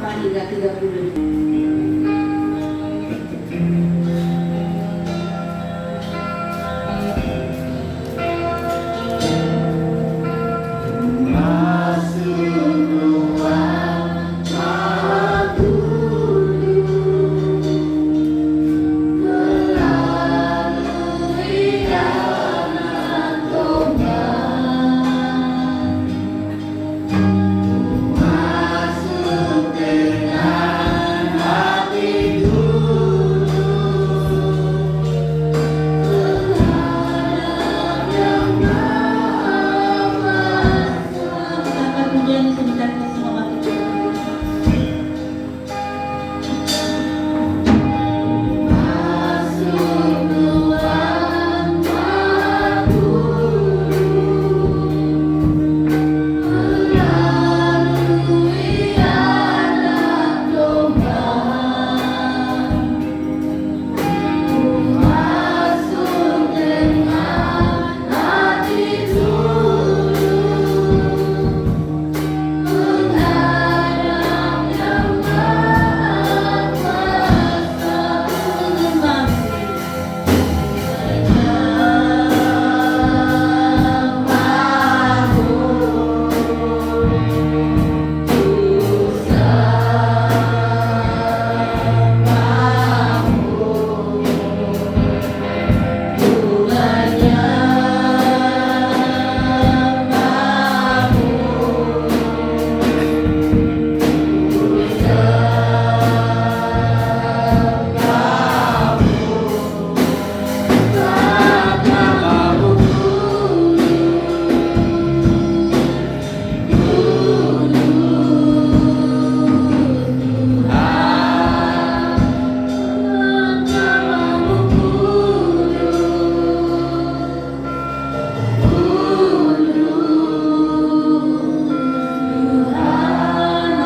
4 hingga 30.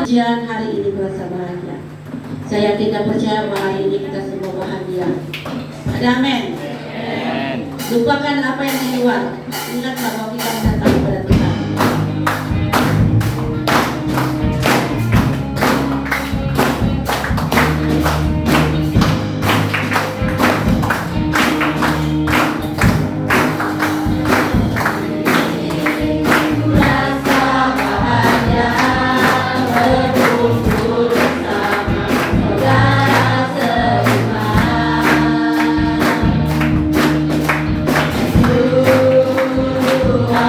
Pujian hari ini berasa bahagia. Saya tidak percaya bahwa hari ini kita semua bahagia. Ada amin. Lupakan apa yang di luar. Ingatlah bahwa kita datang kepada Tuhan. Tuhan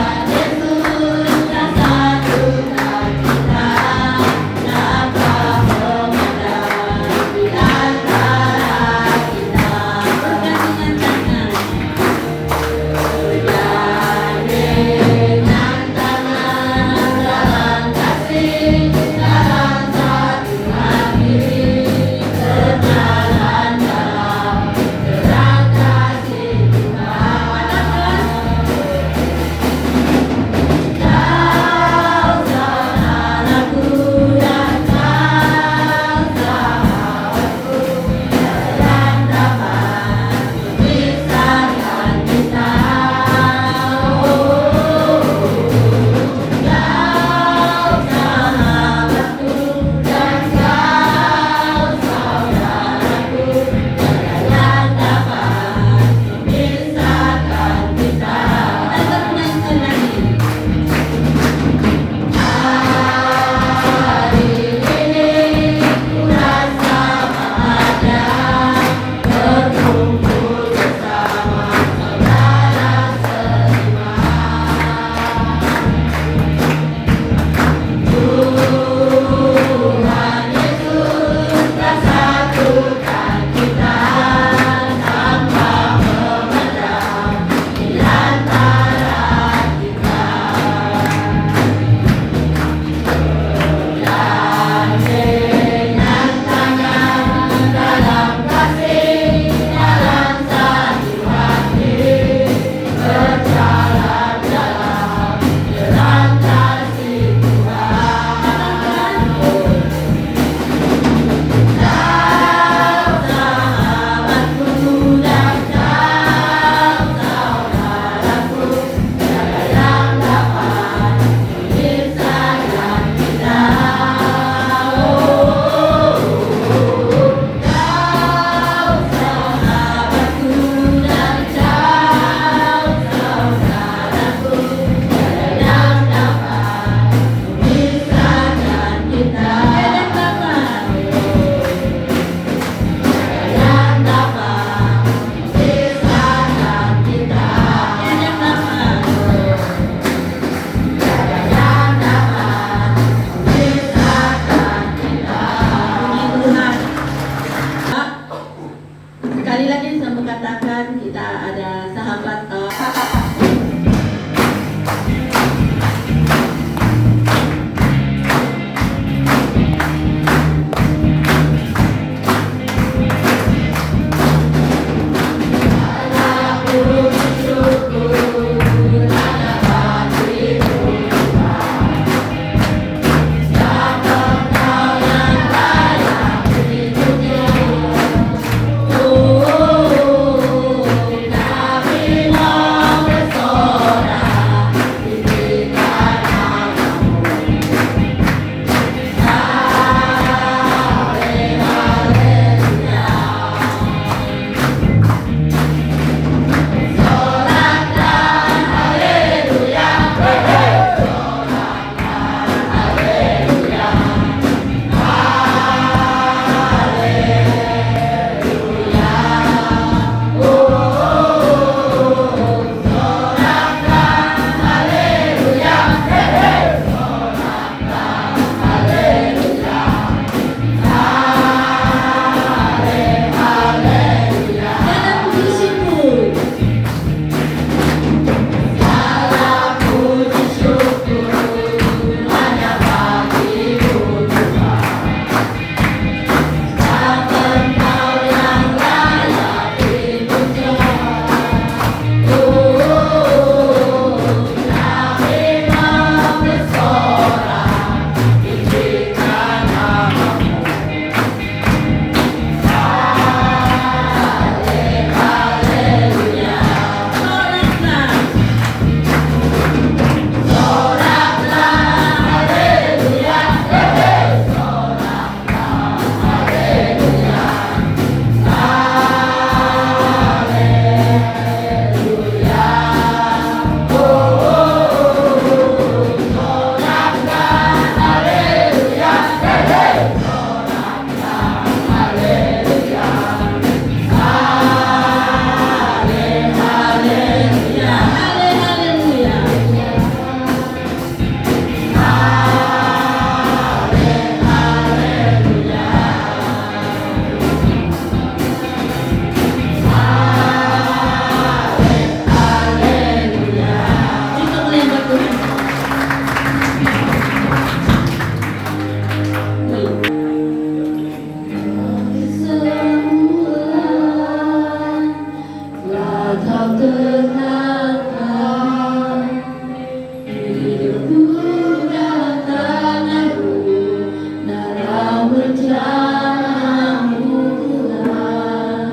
rencanamu Tuhan,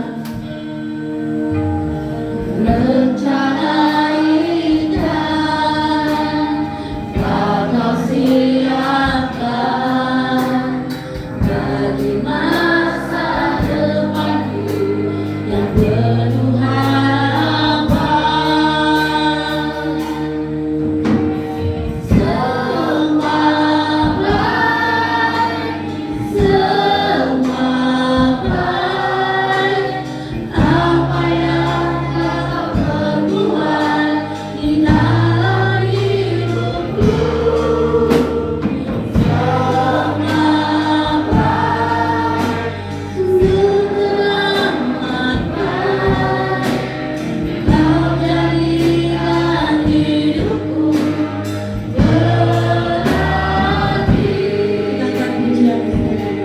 rencana indah Kau siapkan bagi masa depanku yang penuh harapan. Semua baik, apa yang Kau perbuat di dalam hidupku. Semua baik, sungguh teramat baik. Kau jadikan hidupku berarti. Katakan pujian Tuhan.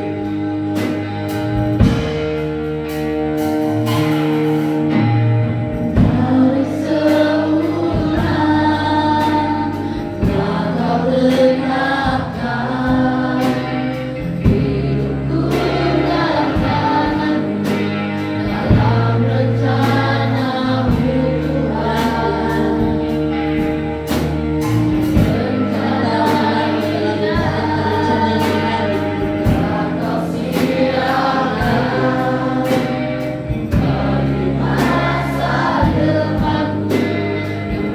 Dari semula telah Kau tetapkan hidupku dalam tangan-Mu, dalam rencana-Mu Tuhan. Kau siapkan bagi masa depanku yang penuh harapan. Semua baik,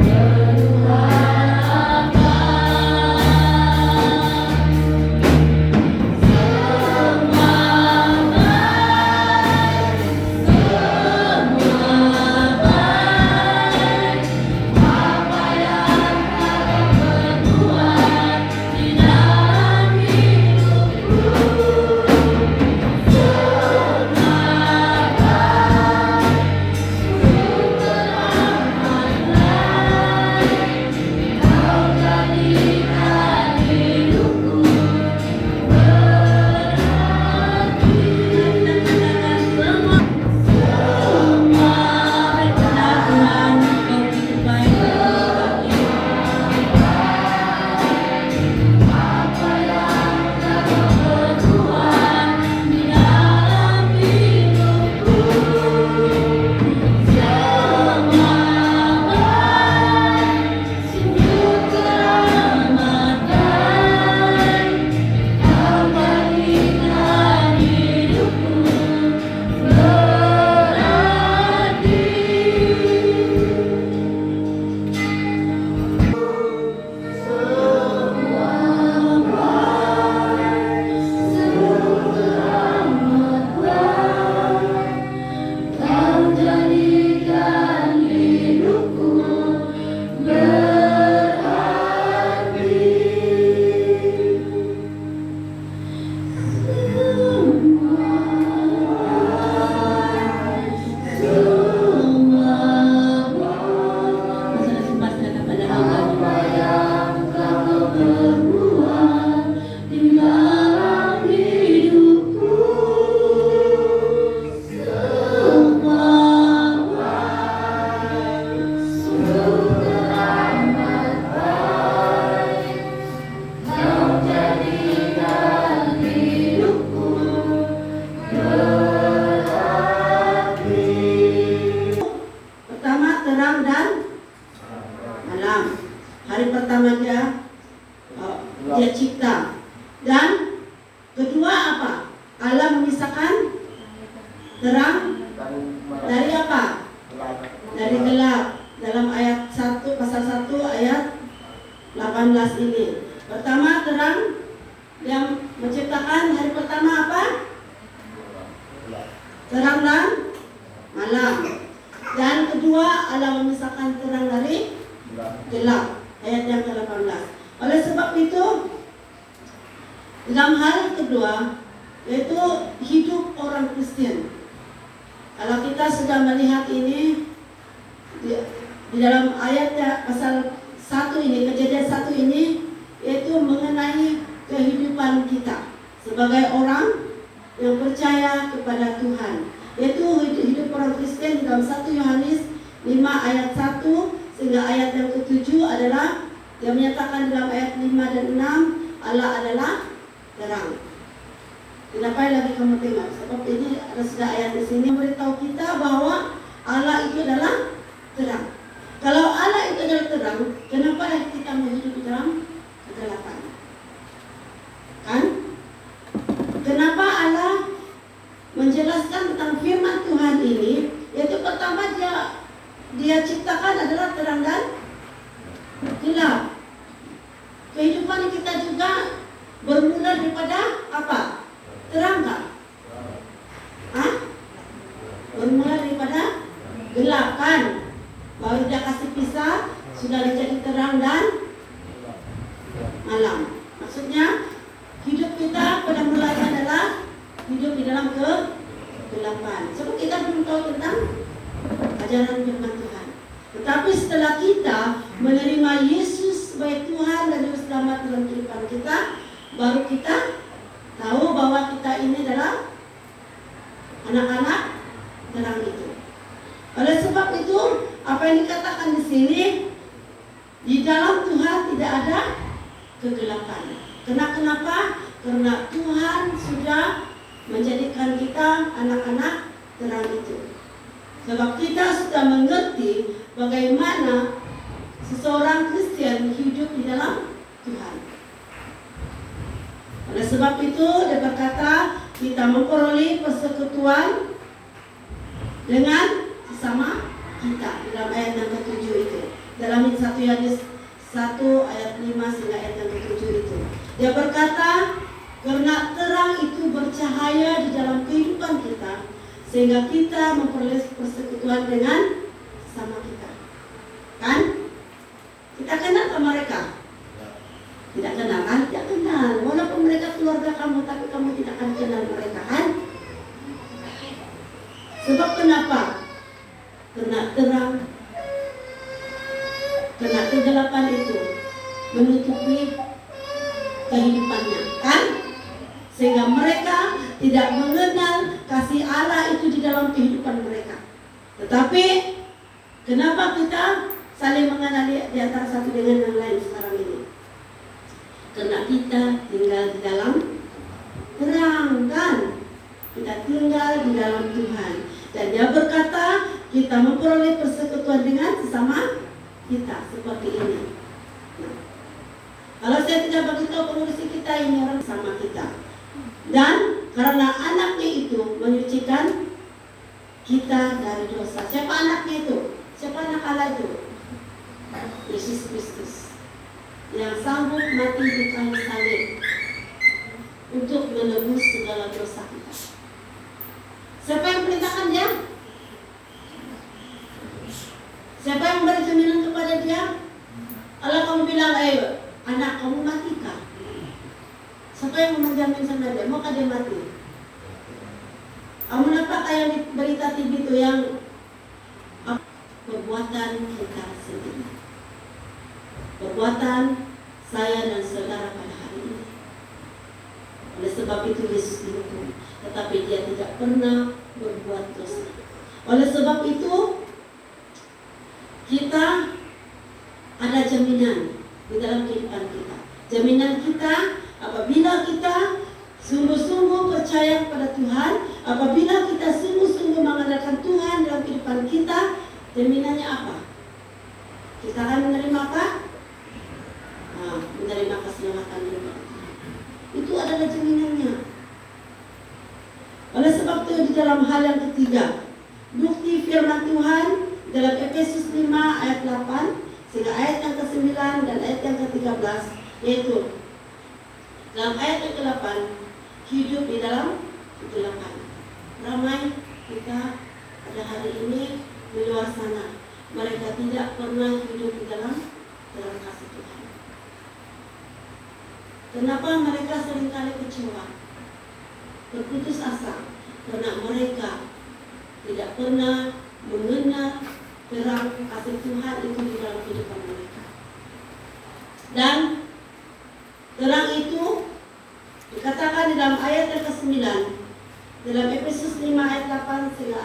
apa yang Kau perbuat di dalam hidupku. Semua baik, sungguh teramat baik. Kau jadikan hidupku berarti. Semua benar Tuhan, Kau begitu baik bagi kami. Apa yang Kau perbuat di dalam hidupku. Semua baik, sungguh teramat baik. Kau jadikan hidupku berarti. Semua baik, sungguh teramat baik. Kau jadikan hidupku berarti. Apa yang Kau perbuat di dalam hidupku. Semua baik, sungguh teramat baik. Kau jadikan hidupku berarti. Pertama, terang dan malam. Hari pertama dia cipta. Dan kedua apa? Allah memisahkan terang dari apa? Dari gelap. Dalam ayat 1 pasal 1 ayat 18 ini. Pertama, terang yang menciptakan hari pertama apa? Terang dan malam. Dan kedua, Allah memisahkan terang dari gelap. Ayat yang ke-18. Oleh sebab itu, dalam hal yang kedua, yaitu hidup orang Kristen. Kalau kita sudah melihat ini di dalam ayat pasal 1 ini, Kejadian 1 ini, yaitu mengenai kehidupan kita sebagai orang yang percaya kepada Tuhan. Yaitu hidup orang Kristen dalam 1 Yohanes 5 ayat 1 sehingga ayat yang ke-7 adalah yang menyatakan dalam ayat 5 dan 6 Allah adalah terang. Tidak payah lagi kamu tengok, sebab ini ada sudah ayat di sini memberitahu kita bahwa Allah itu adalah terang. Kalau Allah itu adalah terang, kenapa kita mau hidup di dalam kegelapan? Kan? Kenapa Allah menjelaskan tentang firman Tuhan ini? Yaitu pertama dia ciptakan adalah terang dan gelap. Kehidupan kita juga bermula daripada apa? Terang kan? Hah? Bermula daripada gelap kan? Baru dia kasih pisah, sudah menjadi terang dan malam. Maksudnya hidup kita pada mulanya adalah hidup di dalam kegelapan. Sebab kita belum tahu tentang ajaran firman Tuhan. Tetapi setelah kita menerima Yesus sebagai Tuhan dan Juru Selamat dalam kehidupan kita, baru kita tahu bahwa kita ini adalah anak-anak terang itu. Oleh sebab itu, apa yang dikatakan di sini, di dalam Tuhan tidak ada kegelapan. Kenapa? Karena Tuhan sudah menjadikan kita anak-anak terang itu. Sebab kita sudah mengerti bagaimana seseorang Kristen hidup di dalam Tuhan. Oleh sebab itu, dia berkata, kita memperoleh persekutuan dengan sesama kita. Dalam ayat yang ke-7 itu. Dalam 1 Yohanes 1 ayat 5 hingga ayat yang ke-7 itu. Dia berkata, karena terang itu bercahaya di dalam kehidupan kita, sehingga kita memperoleh persekutuan dengan sesama kita. Kan? Kita kenal ke mereka? Tidak kenal kan? Tidak kenal. Walaupun mereka keluarga kamu, tapi kamu tidak akan kenal mereka kan? Sebab kenapa? Karena terang, karena kegelapan itu menutupi kehidupannya kan? Sehingga mereka tidak mengenal kasih Allah itu di dalam kehidupan mereka. Tetapi kenapa kita saling mengenali di antara satu dengan yang lain sekarang ini? Karena kita tinggal di dalam terang kan? Kita tinggal di dalam Tuhan. Dan dia berkata, kita memperoleh persekutuan dengan sesama kita seperti ini. Nah, kalau saya tidak beritahu penulis kita ini orang sama kita. Dan karena anaknya itu menyucikan kita dari dosa. Siapa anaknya itu? Siapa anak Allah itu? Yesus Kristus, yang sanggup mati di kayu salib untuk menebus segala dosa kita. Siapa yang perintahkan dia? Siapa yang memberi jaminan kepada dia? Allah kamu bilang, ayo anak kamu mati kah? Siapa yang menjamin sama dia? Maukah dia mati? Kamu nampak yang di berita TV itu yang perbuatan kita sendiri. Perbuatan saya dan saudara pada hari ini. Oleh sebab itu Yesus dihukum, tetapi dia tidak pernah berbuat dosa. Oleh sebab itu kita ada jaminan di dalam kehidupan kita. Jaminan kita apabila kita sungguh-sungguh percaya kepada Tuhan, apabila kita sungguh-sungguh mengandalkan Tuhan dalam kehidupan kita, jaminannya apa? Kita akan menerima apa? Menerima keselamatan juga. Itu adalah jaminannya. Oleh sebab itu di dalam hal yang ketiga, bukti firman Tuhan dalam Efesus 5 ayat 8 sehingga ayat yang ke-9 dan ayat yang ke-13, yaitu dalam ayat yang ke-8, hidup di dalam kegelapan. Ramai kita pada hari ini di luar sana, mereka tidak pernah hidup di dalam kasih Tuhan. Kenapa mereka seringkali kecewa, berputus asa? Karena mereka tidak pernah mengenal terang kasih Tuhan itu di dalam kehidupan mereka. Dan terang itu dikatakan di dalam ayat yang ke-9, dalam Efesus 5 ayat 8 sehingga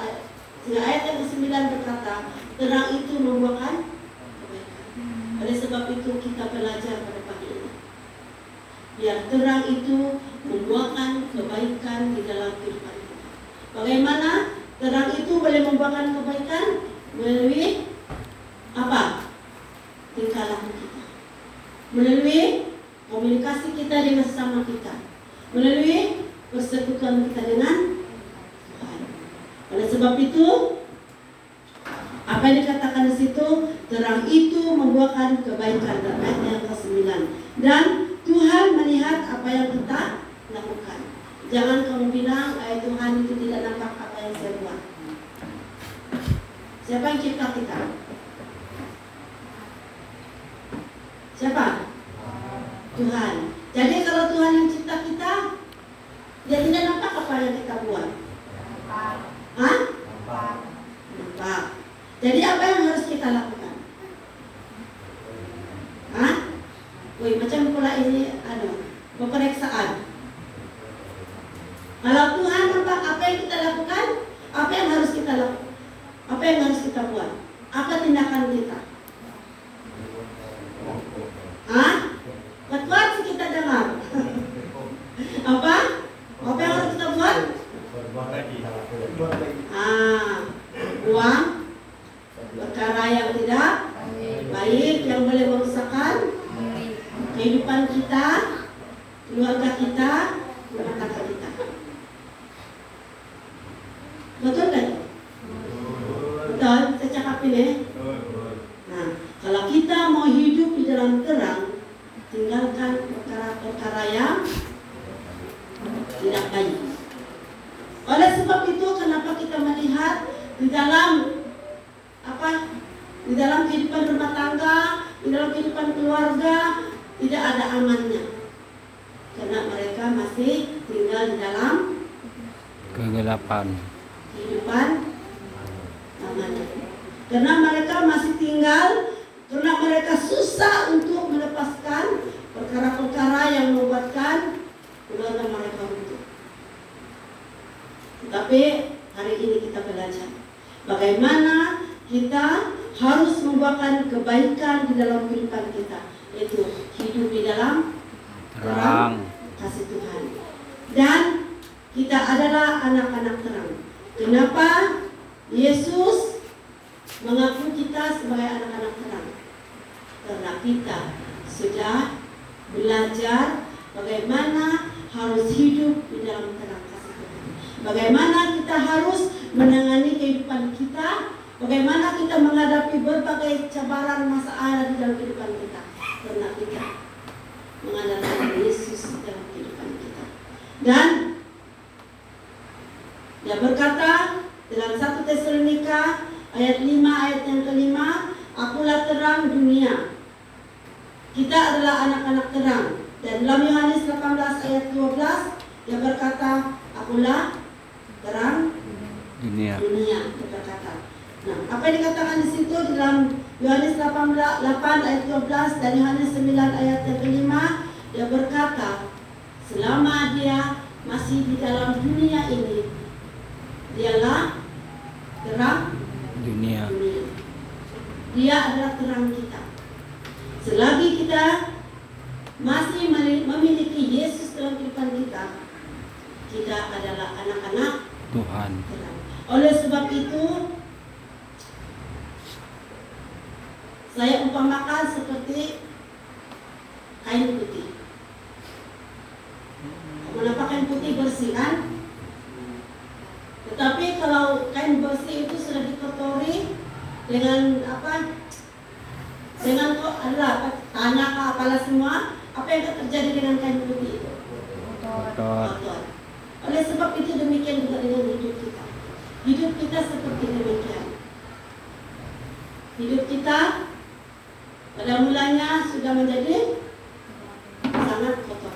ayat yang ke-9 berkata, terang itu membuahkan kebaikan. Oleh sebab itu kita belajar pada pagi ini, biar terang itu membuahkan kebaikan di dalam kehidupan kita. Bagaimana terang itu boleh membuahkan kebaikan? Melalui apa? Tingkah laku kita, melalui komunikasi kita dengan sesama kita, melalui persekutuan kita dengan Tuhan. Oleh sebab itu, apa yang dikatakan di situ, terang itu membuahkan kebaikan, ayat yang ke-9. Dan Tuhan melihat apa yang kita lakukan. Jangan kamu bilang, Tuhan itu tidak nampak apa yang saya buat. Siapa yang cipta kita? Siapa? Tuhan. Jadi kalau Tuhan yang cipta kita, dia tidak nampak apa yang kita buat. Hah? Nampak. Jadi apa yang harus kita lakukan? Hah? Wih, macam pula ini pemeriksaan. Kalau Tuhan nampak apa yang kita lakukan, apa yang harus kita lakukan? Apa yang harus kita buat? Apa tindakan kita? Hah? Kuat-kuat sih kita dengar. Apa? Apa yang harus kita buat? Buang perkara yang tidak baik, yang boleh merusakkan kehidupan kita, keluarga kita, rumah tangga kita. Betul kan? Betul, saya cakap ini. Nah, kalau kita mau hidup di dalam terang, tinggalkan perkara-perkara yang tidak baik. Oleh sebab itu, kenapa kita melihat di dalam di dalam kehidupan rumah tangga, di dalam kehidupan keluarga tidak ada amannya, karena mereka masih tinggal di dalam kegelapan kehidupan amannya. Karena mereka masih tinggal, karena mereka susah untuk melepaskan perkara-perkara yang membuatkan keluarga mereka runtuh. Tetapi hari ini kita belajar bagaimana kita harus membuahkan kebaikan di dalam kehidupan kita, yaitu hidup di dalam terang kasih Tuhan. Dan kita adalah anak-anak terang. Kenapa Yesus mengaku kita sebagai anak-anak terang? Karena kita sudah belajar bagaimana harus hidup di dalam terang kasih Tuhan. Bagaimana kita harus menangani kehidupan kita, bagaimana kita menghadapi berbagai cabaran masalah di dalam kehidupan kita. Karena kita mengandalkan Yesus dalam kehidupan kita. Dan dia berkata dalam 1 Tesalonika ayat 5 ayat yang ke-5, akulah terang dunia. Kita adalah anak-anak terang. Dan dalam Yohanes 18 ayat 12 dia berkata, akulah terang dunia. Dia berkata. Nah, apa yang dikatakan di situ di dalam Yohanes 8 ayat 12 dan Yohanes 9 ayat yang ke-5, dia berkata, selama dia masih di dalam dunia ini, dialah terang dunia. Dia adalah terang kita. Selagi kita masih memiliki Yesus dalam kehidupan kita, kita adalah anak-anak Tuhan. terang. Oleh sebab itu, saya umpamakan seperti kain putih. Kenapa kain putih bersih kan? Tetapi kalau kain bersih itu sudah dikotori dengan dengan tanah apalah semua, apa yang akan terjadi dengan kain putih itu? Kotor. Oleh sebab itu demikian juga dengan hidup kita. Hidup kita seperti demikian. Hidup kita pada mulanya sudah menjadi sangat kotor.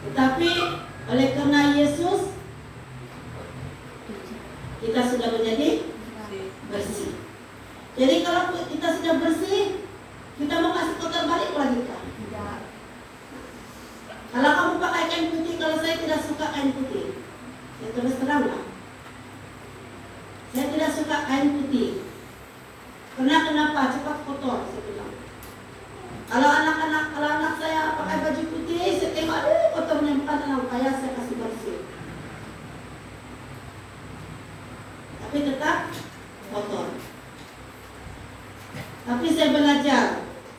Tetapi oleh karena Yesus, kita sudah menjadi bersih. Jadi kalau kita sudah bersih, kita mau kasih kotor balik lagi kan? Tidak. Kalau kamu pakai kain putih, kalau saya tidak suka kain putih, saya terus terang lah. Saya tidak suka kain putih. Karena kenapa? Cepat kotor, saya bilang. Kalau anak saya pakai baju putih, saya tengok, aduh kotornya, bukan anak kaya, saya kasih bersih. Tapi tetap kotor. Tapi saya belajar,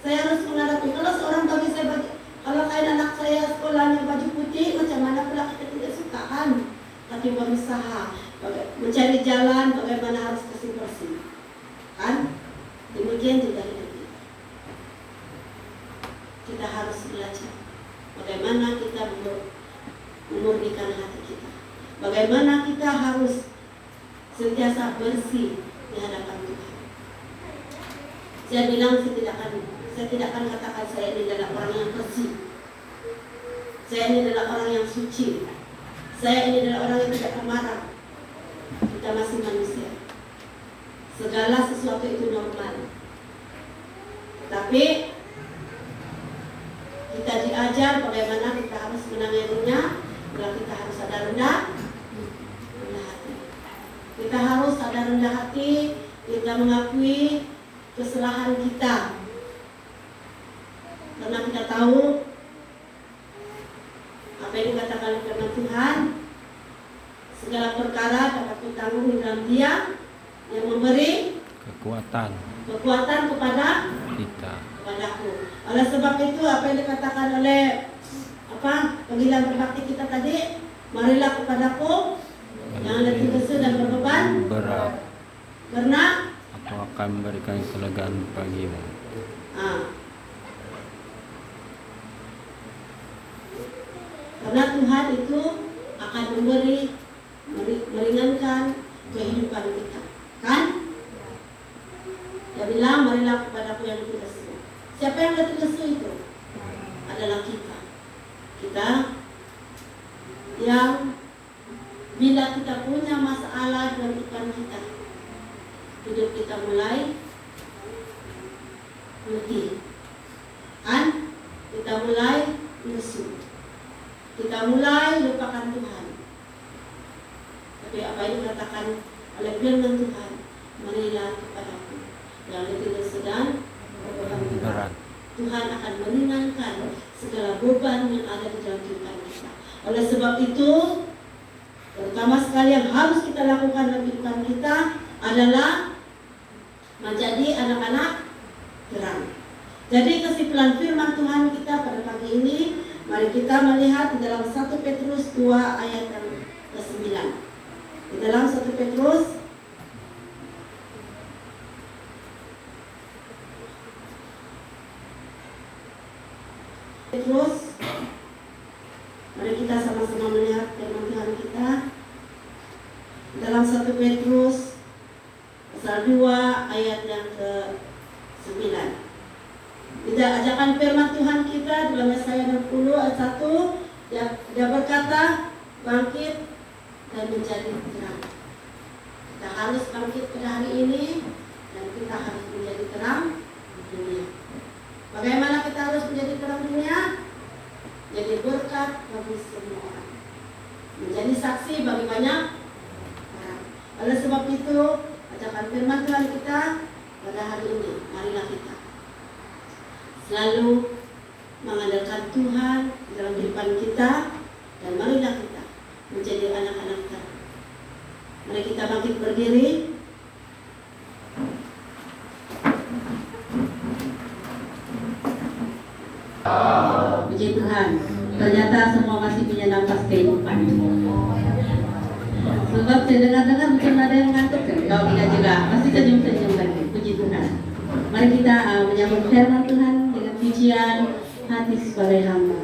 saya harus menghadapi. Kalau seorang bagi saya baju, kalau kain anak saya sekolahnya baju putih, macam mana pula kita tidak suka kan? Tapi berusaha, mencari jalan bagaimana harus bersih-bersih, kan? Demikian juga hidup kita. Kita harus belajar bagaimana kita memurnikan hati kita. Bagaimana kita harus sentiasa bersih di hadapan Tuhan. Saya bilang saya tidak akan katakan saya ini adalah orang yang bersih. Saya ini adalah orang yang suci. Saya ini adalah orang yang tidak pemarah. Kita masih manusia. Segala sesuatu itu normal. Tapi kita diajar bagaimana kita harus menanganinya, bahwa kita harus sadar rendah hati. Kita harus sadar rendah hati, kita mengakui kesalahan kita. Karena kita tahu apa yang dikatakan oleh firman Tuhan, segala perkara dapat ditanggung di dalam Dia yang memberi kekuatan kepada kita. kepadaku. Oleh sebab itu apa yang dikatakan oleh panggilan berbakti kita tadi, marilah kepadaku yang letih lesu dan berbeban berat, karena aku akan memberikan kelegaan bagimu. Karena Tuhan itu akan meringankan kehidupan kita, kan? Dia bilang, marilah kepadaku yang letih lesu. Siapa yang letih lesu itu? Adalah kita. Kita yang bila kita punya masalah dalam kehidupan kita, hidup kita mulai letih, kan? Kita mulai lesu. Kita mulai lupakan Tuhan. Tapi apa yang dikatakan oleh firman Tuhan, marilah kepadaku yang letih lesu dan berbeban berat. Tuhan akan meringankan segala beban yang ada di dalam kehidupan kita. Oleh sebab itu, pertama sekali yang harus kita lakukan dalam kehidupan kita adalah menjadi anak-anak terang. Jadi kesimpulan firman Tuhan kita pada pagi ini, mari kita melihat di dalam 1 Petrus 2 ayat yang ke-9. Di dalam 1 Petrus, mari kita sama-sama melihat firman Tuhan kita. Dalam 1 Petrus pasal 2 ayat yang ke-9. Tidak ajakan firman Tuhan kita dalam Yesaya 60 ayat 1, dia berkata, bangkit dan menjadi terang. Kita harus bangkit pada hari ini dan kita harus menjadi terang di dunia. Bagaimana kita harus menjadi terang dunia? Jadi berkat bagi semua orang, menjadi saksi bagi banyak orang. Oleh sebab itu, ajakan firman Tuhan kita pada hari ini, marilah kita selalu mengandalkan Tuhan dalam kehidupan kita, dan marilah kita menjadi anak-anak terang. Mari kita bangkit berdiri. Puji Tuhan, ternyata semua masih punya nafas kehidupan. Sebab saya dengar-dengar mungkin ada yang ngantuk kan? Kalau tidak juga, masih senyum-senyum lagi. Puji Tuhan. Mari kita menyambut firman Tuhan dengan pujian hati sebagai hamba.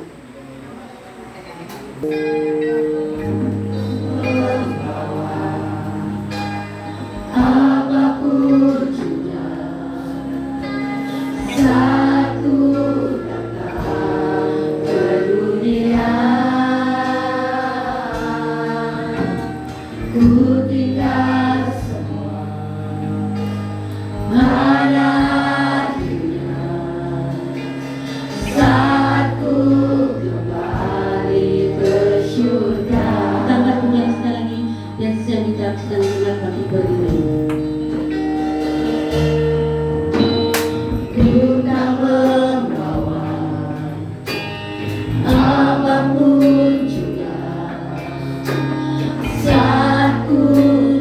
Apapun juga satu datang ke dunia, ku tinggal semua hadinya saat ku kembali ke syurga. Tambah punya sekali lagi dan saya minta sedang dengar bagi berdiri. Ku tak membawa Saat ku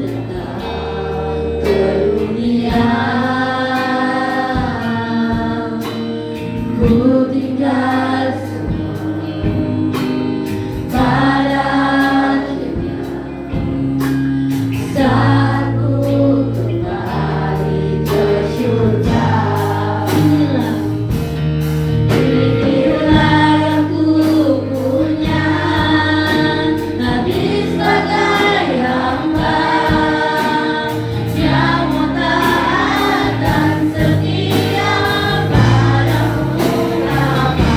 datang ke dunia, ku tinggal semua pada akhirnya. Saat ku kembali ke surga, inilah yang ku punya, habis sebagai hamba yang mau taat dan setia padamu Bapa.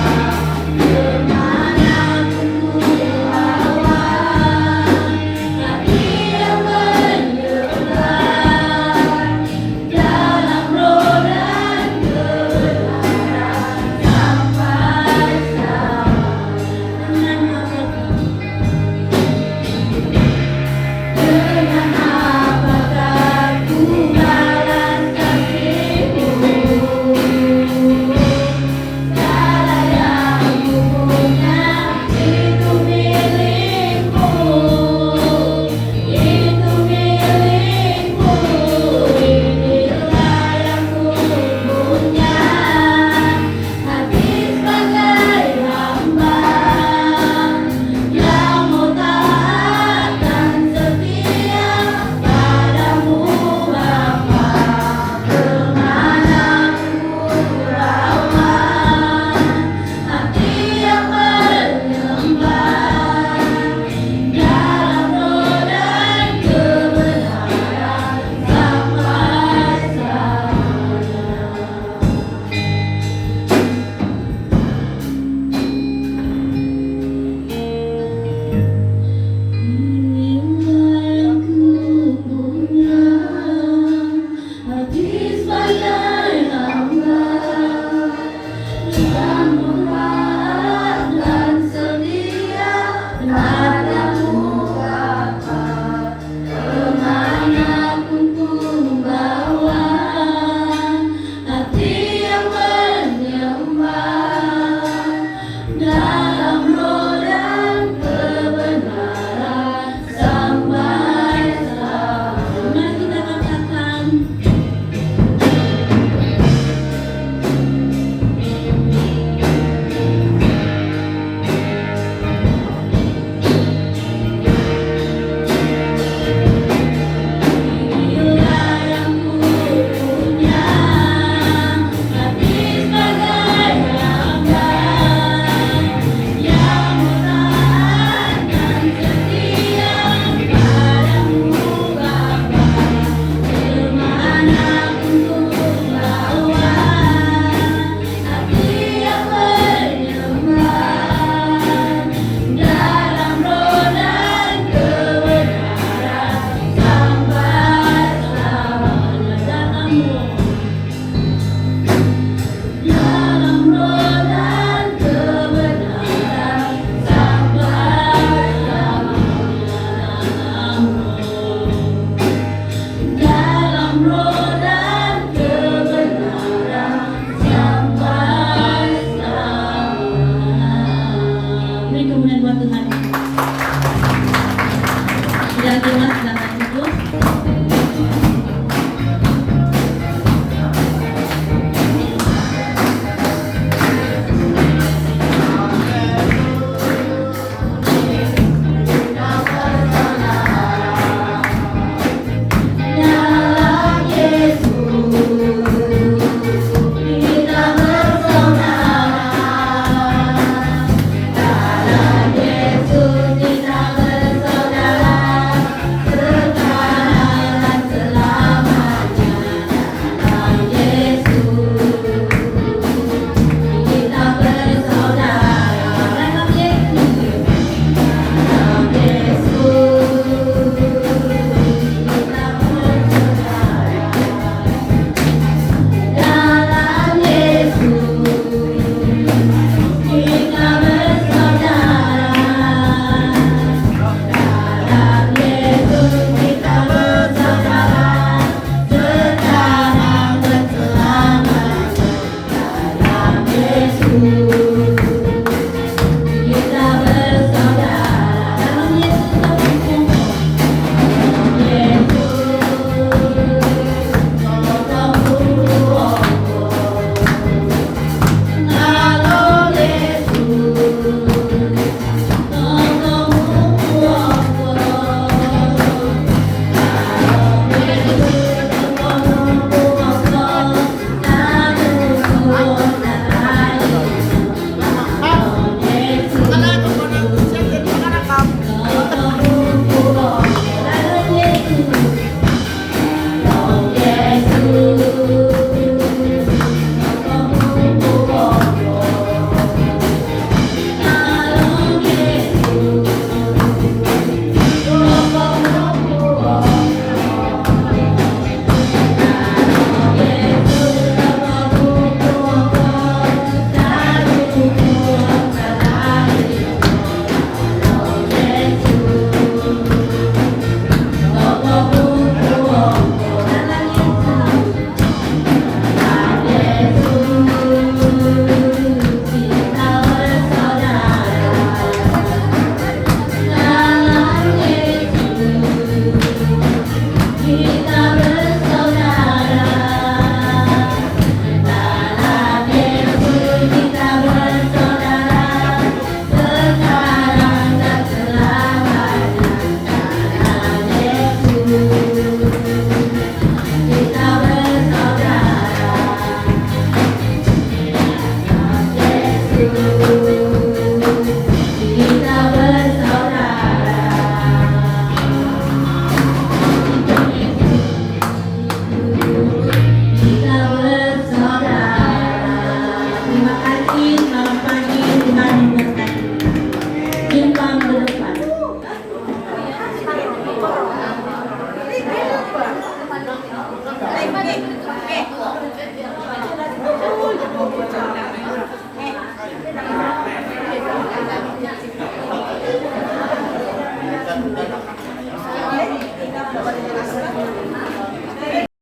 Kemanapun ku bawa, hati yang menyembah dalam roh dan kebenaran sampai dengan apakah ku balas kasihmu? Segala yang ku punya itu milikmu, itu milikmu. Inilah yang ku punya, hati sebagai hamba yang mau taat dan setia padamu Bapa. Kemanapun ku bawa, hati yang menyembah dalam roh dan kebenaran sampai selamanya. Inilah yang ku punya, hati sebagai hamba yang murah dan setia padamu Bapa. Kemanapun ku bawa, hati yang menyembah dalam roh dan kebenaran sampai selamanya. Mari kita katakan, inilah yang ku punya, hati sebagai hamba yang murah dan setia padamu Bapa. Kemanapun ku bawa, hati yang menyembah dalam roh dan kebenaran sampai selamanya. Dalam roh dan kebenaran sampai selamanya. Dalam roh dan kebenaran sampai selamanya. Beri kemuliaan buat Tuhan. Sudah jelas, silakan duduk. Dalam Yesus kita bersaudara, dalam Yesus kita bersaudara. Ina pagi